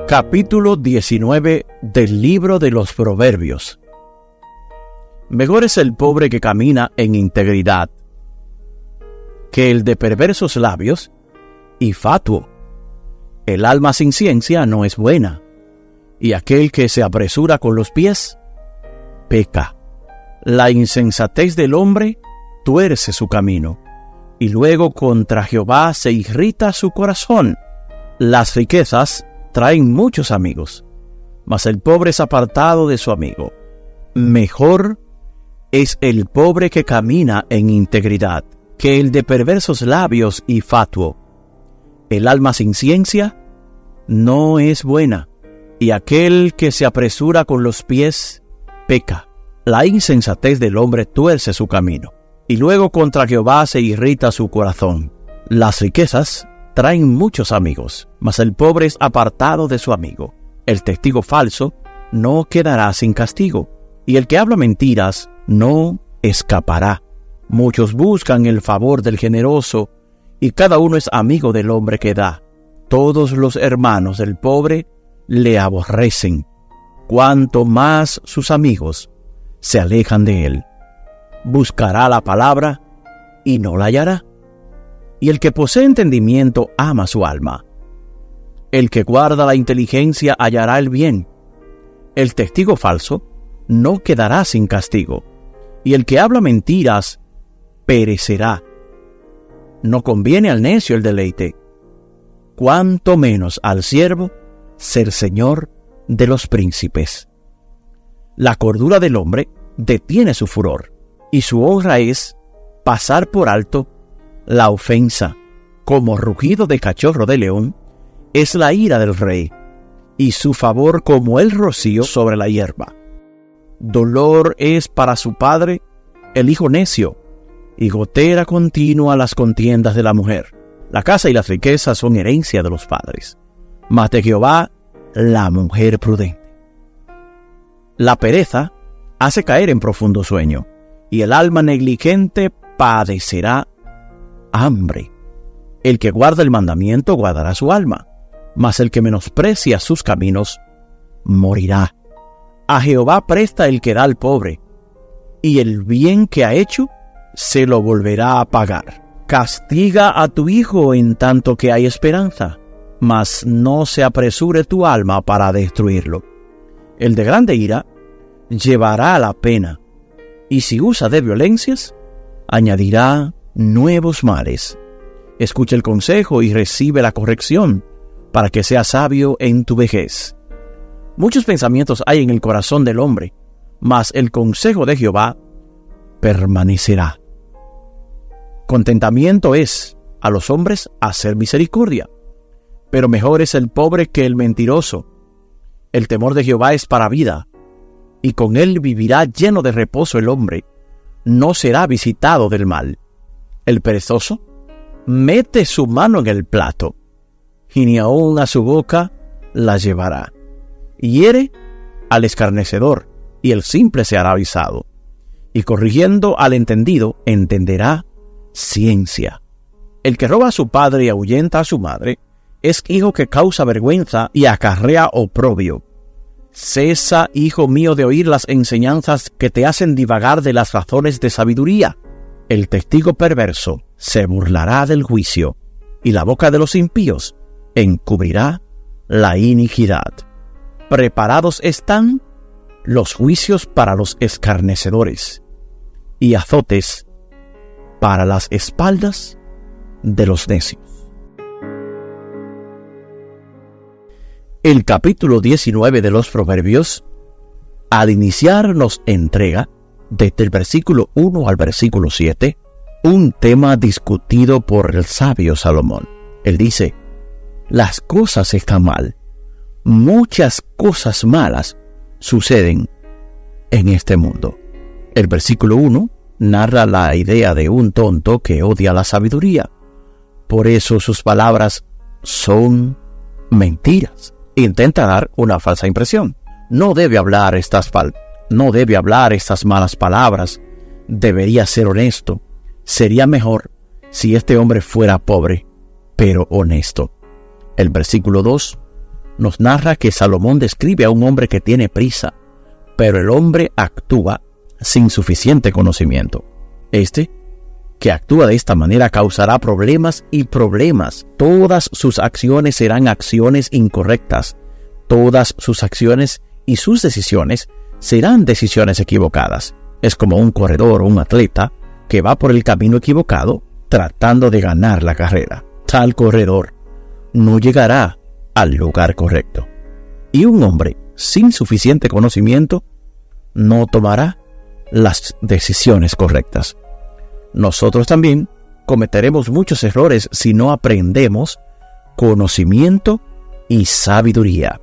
Capítulo 19 del libro de los Proverbios. Mejor es el pobre que camina en integridad que el de perversos labios y fatuo. El alma sin ciencia no es buena, y aquel que se apresura con los pies peca. La insensatez del hombre tuerce su camino, y luego contra Jehová se irrita su corazón. Las riquezas traen muchos amigos, mas el pobre es apartado de su amigo. Mejor es el pobre que camina en integridad que el de perversos labios y fatuo. El alma sin ciencia no es buena, y aquel que se apresura con los pies peca. La insensatez del hombre tuerce su camino, y luego contra Jehová se irrita su corazón. Las riquezas traen muchos amigos, mas el pobre es apartado de su amigo. El testigo falso no quedará sin castigo, y el que habla mentiras no escapará. Muchos buscan el favor del generoso, y cada uno es amigo del hombre que da. Todos los hermanos del pobre le aborrecen, cuanto más sus amigos se alejan de él. Buscará la palabra y no la hallará, y el que posee entendimiento ama su alma. El que guarda la inteligencia hallará el bien. El testigo falso no quedará sin castigo, y el que habla mentiras perecerá. No conviene al necio el deleite, cuanto menos al siervo ser señor de los príncipes. La cordura del hombre detiene su furor, y su honra es pasar por alto la ofensa. Como rugido de cachorro de león es la ira del rey, y su favor como el rocío sobre la hierba. Dolor es para su padre el hijo necio, y gotera continua las contiendas de la mujer. La casa y las riquezas son herencia de los padres, mas de Jehová la mujer prudente. La pereza hace caer en profundo sueño, y el alma negligente padecerá hambre. El que guarda el mandamiento guardará su alma, mas el que menosprecia sus caminos morirá. A Jehová presta el que da al pobre, y el bien que ha hecho se lo volverá a pagar. Castiga a tu hijo en tanto que hay esperanza, mas no se apresure tu alma para destruirlo. El de grande ira llevará la pena, y si usa de violencias, añadirá nuevos males. Escucha el consejo y recibe la corrección, para que seas sabio en tu vejez. Muchos pensamientos hay en el corazón del hombre, mas el consejo de Jehová permanecerá. Contentamiento es a los hombres hacer misericordia, pero mejor es el pobre que el mentiroso. El temor de Jehová es para vida, y con él vivirá lleno de reposo el hombre, no será visitado del mal. El perezoso mete su mano en el plato, y ni aun a su boca la llevará. Hiere al escarnecedor, y el simple se hará avisado, y corrigiendo al entendido entenderá ciencia. El que roba a su padre y ahuyenta a su madre es hijo que causa vergüenza y acarrea oprobio. Cesa, hijo mío, de oír las enseñanzas que te hacen divagar de las razones de sabiduría. El testigo perverso se burlará del juicio, y la boca de los impíos encubrirá la iniquidad. Preparados están los juicios para los escarnecedores, y azotes para las espaldas de los necios. El capítulo 19 de los Proverbios, al iniciar, nos entrega, desde el versículo 1 al versículo 7, un tema discutido por el sabio Salomón. Él dice: las cosas están mal. Muchas cosas malas suceden en este mundo. El versículo 1 narra la idea de un tonto que odia la sabiduría. Por eso sus palabras son mentiras. Intenta dar una falsa impresión. No debe hablar estas malas palabras. Debería ser honesto. Sería mejor si este hombre fuera pobre, pero honesto. El versículo 2 nos narra que Salomón describe a un hombre que tiene prisa, pero el hombre actúa sin suficiente conocimiento. Este, que actúa de esta manera, causará problemas y problemas. Todas sus acciones serán acciones incorrectas. Todas sus acciones y sus decisiones serán decisiones equivocadas. Es como un corredor o un atleta que va por el camino equivocado tratando de ganar la carrera. Tal corredor no llegará al lugar correcto. Y un hombre sin suficiente conocimiento no tomará las decisiones correctas. Nosotros también cometeremos muchos errores si no aprendemos conocimiento y sabiduría.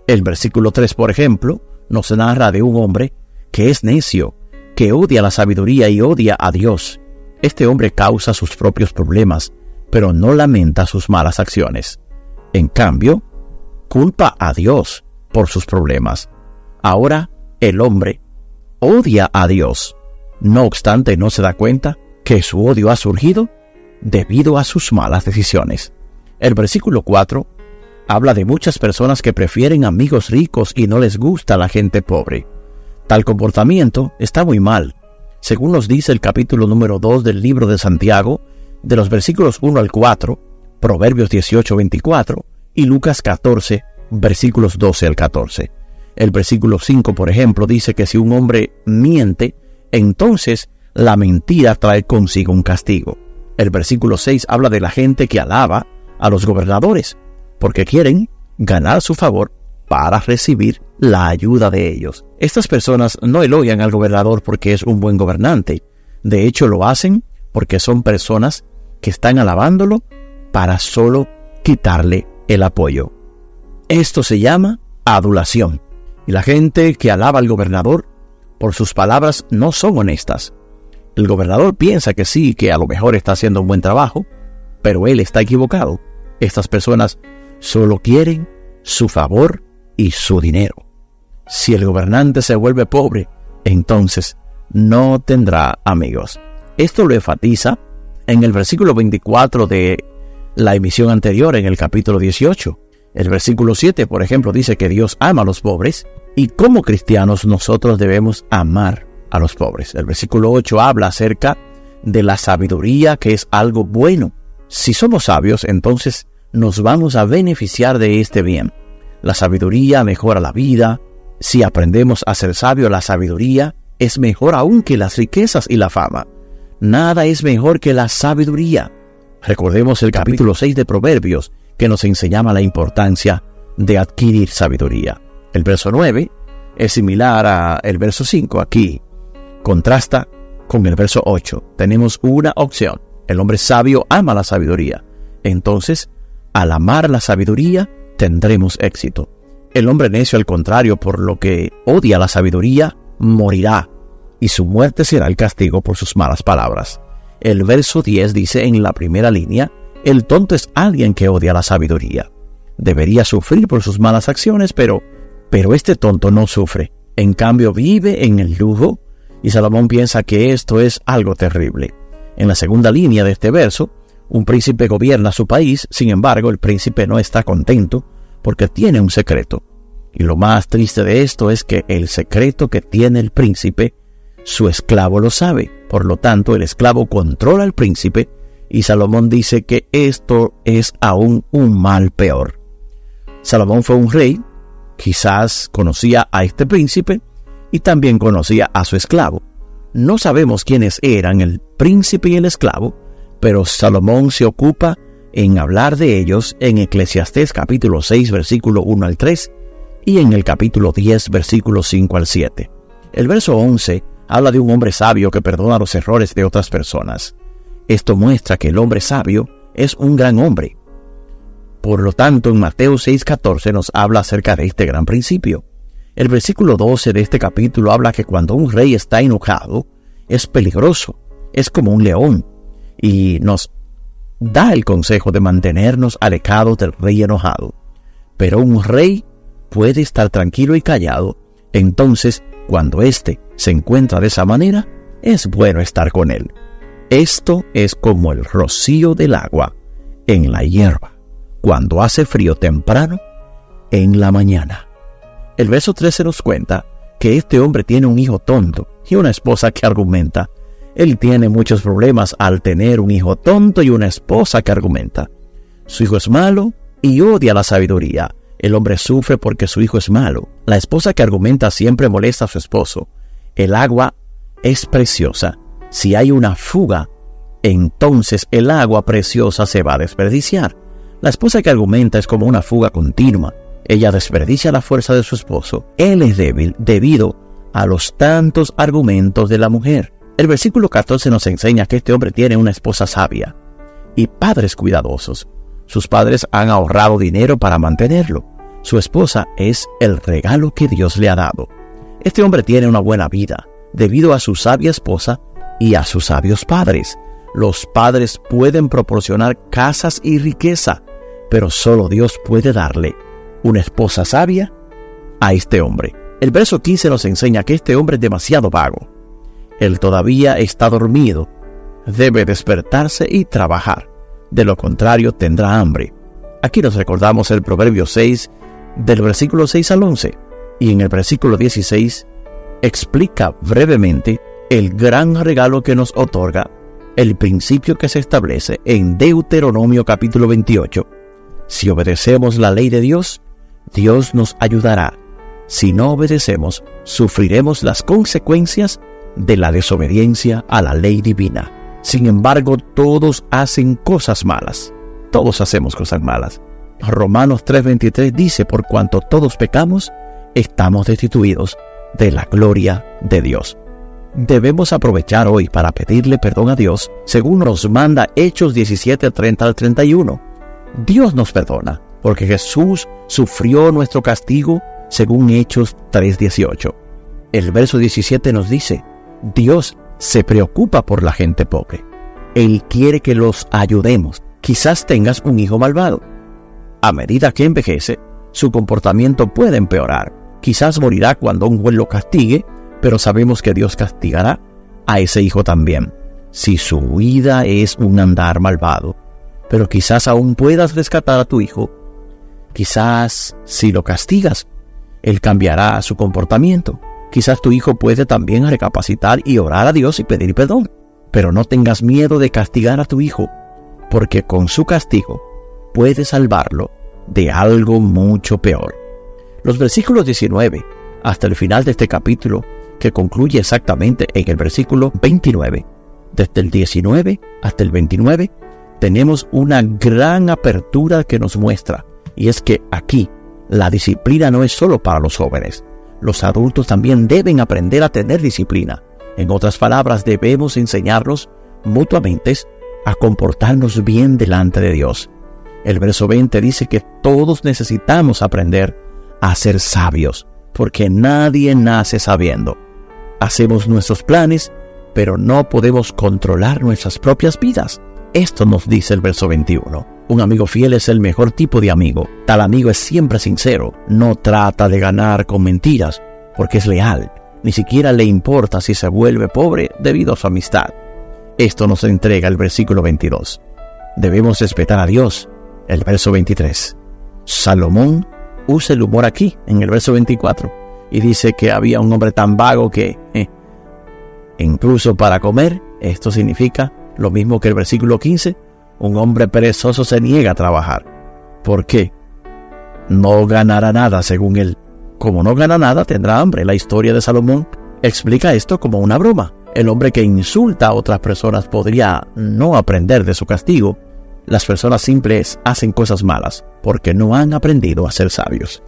El versículo 3, por ejemplo, nos narra de un hombre que es necio, que odia la sabiduría y odia a Dios. Este hombre causa sus propios problemas, pero no lamenta sus malas acciones. En cambio, culpa a Dios por sus problemas. Ahora, el hombre odia a Dios. No obstante, no se da cuenta que su odio ha surgido debido a sus malas decisiones. El versículo 4 habla de muchas personas que prefieren amigos ricos y no les gusta la gente pobre. Tal comportamiento está muy mal, según nos dice el capítulo número 2 del libro de Santiago, de los versículos 1 al 4, Proverbios 18-24 y Lucas 14, versículos 12 al 14. El versículo 5, por ejemplo, dice que si un hombre miente, entonces la mentira trae consigo un castigo. El versículo 6 habla de la gente que alaba a los gobernadores, porque quieren ganar su favor para recibir la ayuda de ellos. Estas personas no elogian al gobernador porque es un buen gobernante. De hecho, lo hacen porque son personas que están alabándolo para solo quitarle el apoyo. Esto se llama adulación. Y la gente que alaba al gobernador por sus palabras no son honestas. El gobernador piensa que sí, que a lo mejor está haciendo un buen trabajo, pero él está equivocado. Estas personas solo quieren su favor y su dinero. Si el gobernante se vuelve pobre, entonces no tendrá amigos. Esto lo enfatiza en el versículo 24 de la emisión anterior, en el capítulo 18. El versículo 7, por ejemplo, dice que Dios ama a los pobres y como cristianos nosotros debemos amar a los pobres. El versículo 8 habla acerca de la sabiduría, que es algo bueno. Si somos sabios, entonces nos vamos a beneficiar de este bien. La sabiduría mejora la vida. Si aprendemos a ser sabios, la sabiduría es mejor aún que las riquezas y la fama. Nada es mejor que la sabiduría. Recordemos el capítulo 6 de Proverbios, que nos enseñaba la importancia de adquirir sabiduría. El verso 9 es similar al verso 5. Aquí contrasta con el verso 8. Tenemos una opción. El hombre sabio ama la sabiduría. Entonces, al amar la sabiduría, tendremos éxito. El hombre necio, al contrario, por lo que odia la sabiduría, morirá, y su muerte será el castigo por sus malas palabras. El verso 10 dice en la primera línea: el tonto es alguien que odia la sabiduría. Debería sufrir por sus malas acciones, pero este tonto no sufre. En cambio, vive en el lujo, y Salomón piensa que esto es algo terrible. En la segunda línea de este verso, un príncipe gobierna su país. Sin embargo, el príncipe no está contento porque tiene un secreto. Y lo más triste de esto es que el secreto que tiene el príncipe, su esclavo lo sabe. Por lo tanto, el esclavo controla al príncipe, y Salomón dice que esto es aún un mal peor. Salomón fue un rey, quizás conocía a este príncipe y también conocía a su esclavo. No sabemos quiénes eran el príncipe y el esclavo, pero Salomón se ocupa en hablar de ellos en Eclesiastés capítulo 6, versículo 1 al 3, y en el capítulo 10, versículo 5 al 7. El verso 11 habla de un hombre sabio que perdona los errores de otras personas. Esto muestra que el hombre sabio es un gran hombre. Por lo tanto, en Mateo 6:14 nos habla acerca de este gran principio. El versículo 12 de este capítulo habla que cuando un rey está enojado, es peligroso, es como un león, y nos da el consejo de mantenernos alejados del rey enojado. Pero un rey puede estar tranquilo y callado. Entonces, cuando éste se encuentra de esa manera, es bueno estar con él. Esto es como el rocío del agua en la hierba. Cuando hace frío temprano, en la mañana. El verso 13 nos cuenta que este hombre tiene un hijo tonto y una esposa que argumenta. Él tiene muchos problemas al tener un hijo tonto y una esposa que argumenta. Su hijo es malo y odia la sabiduría. El hombre sufre porque su hijo es malo. La esposa que argumenta siempre molesta a su esposo. El agua es preciosa. Si hay una fuga, entonces el agua preciosa se va a desperdiciar. La esposa que argumenta es como una fuga continua. Ella desperdicia la fuerza de su esposo. Él es débil debido a los tantos argumentos de la mujer. El versículo 14 nos enseña que este hombre tiene una esposa sabia y padres cuidadosos. Sus padres han ahorrado dinero para mantenerlo. Su esposa es el regalo que Dios le ha dado. Este hombre tiene una buena vida debido a su sabia esposa y a sus sabios padres. Los padres pueden proporcionar casas y riqueza, pero solo Dios puede darle una esposa sabia a este hombre. El verso 15 nos enseña que este hombre es demasiado vago. Él todavía está dormido. Debe despertarse y trabajar. De lo contrario, tendrá hambre. Aquí nos recordamos el Proverbio 6, del versículo 6 al 11. Y en el versículo 16 explica brevemente el gran regalo que nos otorga el principio que se establece en Deuteronomio capítulo 28. Si obedecemos la ley de Dios, Dios nos ayudará. Si no obedecemos, sufriremos las consecuencias de la desobediencia a la ley divina. Sin embargo, todos hacen cosas malas. Todos hacemos cosas malas. Romanos 3:23 dice, por cuanto todos pecamos, estamos destituidos de la gloria de Dios. Debemos aprovechar hoy para pedirle perdón a Dios, según nos manda Hechos 17:30 al 31. Dios nos perdona, porque Jesús sufrió nuestro castigo, según Hechos 3:18. El verso 17 nos dice, Dios se preocupa por la gente pobre. Él quiere que los ayudemos. Quizás tengas un hijo malvado. A medida que envejece, su comportamiento puede empeorar. Quizás morirá cuando un juez lo castigue, pero sabemos que Dios castigará a ese hijo también, si su vida es un andar malvado. Pero quizás aún puedas rescatar a tu hijo. Quizás si lo castigas, él cambiará su comportamiento. Quizás tu hijo puede también recapacitar y orar a Dios y pedir perdón. Pero no tengas miedo de castigar a tu hijo, porque con su castigo puede salvarlo de algo mucho peor. Los versículos 19 hasta el final de este capítulo, que concluye exactamente en el versículo 29, desde el 19 hasta el 29, tenemos una gran apertura que nos muestra, y es que aquí la disciplina no es solo para los jóvenes. Los adultos también deben aprender a tener disciplina. En otras palabras, debemos enseñarnos mutuamente a comportarnos bien delante de Dios. El verso 20 dice que todos necesitamos aprender a ser sabios, porque nadie nace sabiendo. Hacemos nuestros planes, pero no podemos controlar nuestras propias vidas. Esto nos dice el verso 21. Un amigo fiel es el mejor tipo de amigo. Tal amigo es siempre sincero. No trata de ganar con mentiras, porque es leal. Ni siquiera le importa si se vuelve pobre debido a su amistad. Esto nos entrega el versículo 22. Debemos respetar a Dios. El verso 23. Salomón usa el humor aquí, en el verso 24. Y dice que había un hombre tan vago que, incluso para comer, esto significa lo mismo que el versículo 15, un hombre perezoso se niega a trabajar. ¿Por qué? No ganará nada, según él. Como no gana nada, tendrá hambre. La historia de Salomón explica esto como una broma. El hombre que insulta a otras personas podría no aprender de su castigo. Las personas simples hacen cosas malas porque no han aprendido a ser sabios.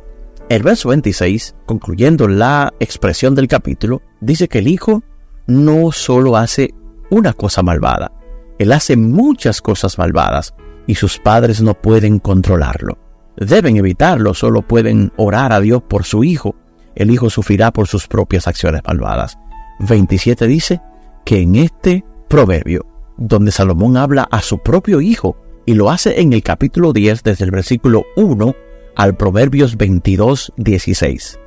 El verso 26, concluyendo la expresión del capítulo, dice que el hijo no solo hace una cosa malvada, él hace muchas cosas malvadas y sus padres no pueden controlarlo. Deben evitarlo, solo pueden orar a Dios por su hijo. El hijo sufrirá por sus propias acciones malvadas. 27 dice que en este proverbio, donde Salomón habla a su propio hijo, y lo hace en el capítulo 10, desde el versículo 1 al Proverbios 22:16.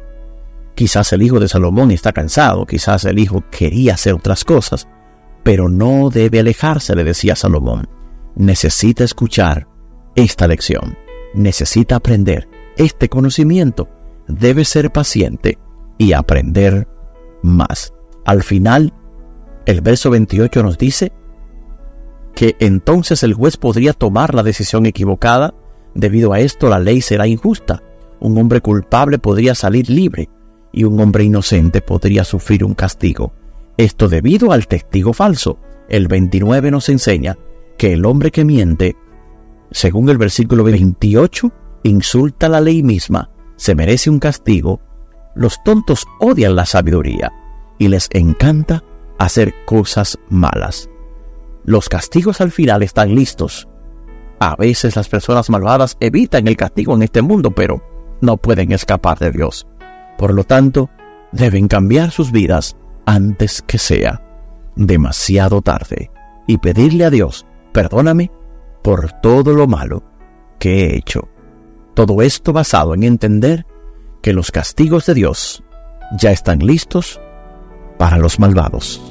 Quizás el hijo de Salomón está cansado, quizás el hijo quería hacer otras cosas, pero no debe alejarse, le decía Salomón. Necesita escuchar esta lección, necesita aprender este conocimiento, debes ser paciente y aprender más. Al final, el verso 28 nos dice que entonces el juez podría tomar la decisión equivocada. Debido a esto, la ley será injusta. Un hombre culpable podría salir libre y un hombre inocente podría sufrir un castigo. Esto debido al testigo falso. El 29 nos enseña que el hombre que miente, según el versículo 28, insulta la ley misma, se merece un castigo. Los tontos odian la sabiduría y les encanta hacer cosas malas. Los castigos al final están listos. A veces las personas malvadas evitan el castigo en este mundo, pero no pueden escapar de Dios. Por lo tanto, deben cambiar sus vidas antes que sea demasiado tarde y pedirle a Dios: perdóname por todo lo malo que he hecho. Todo esto basado en entender que los castigos de Dios ya están listos para los malvados.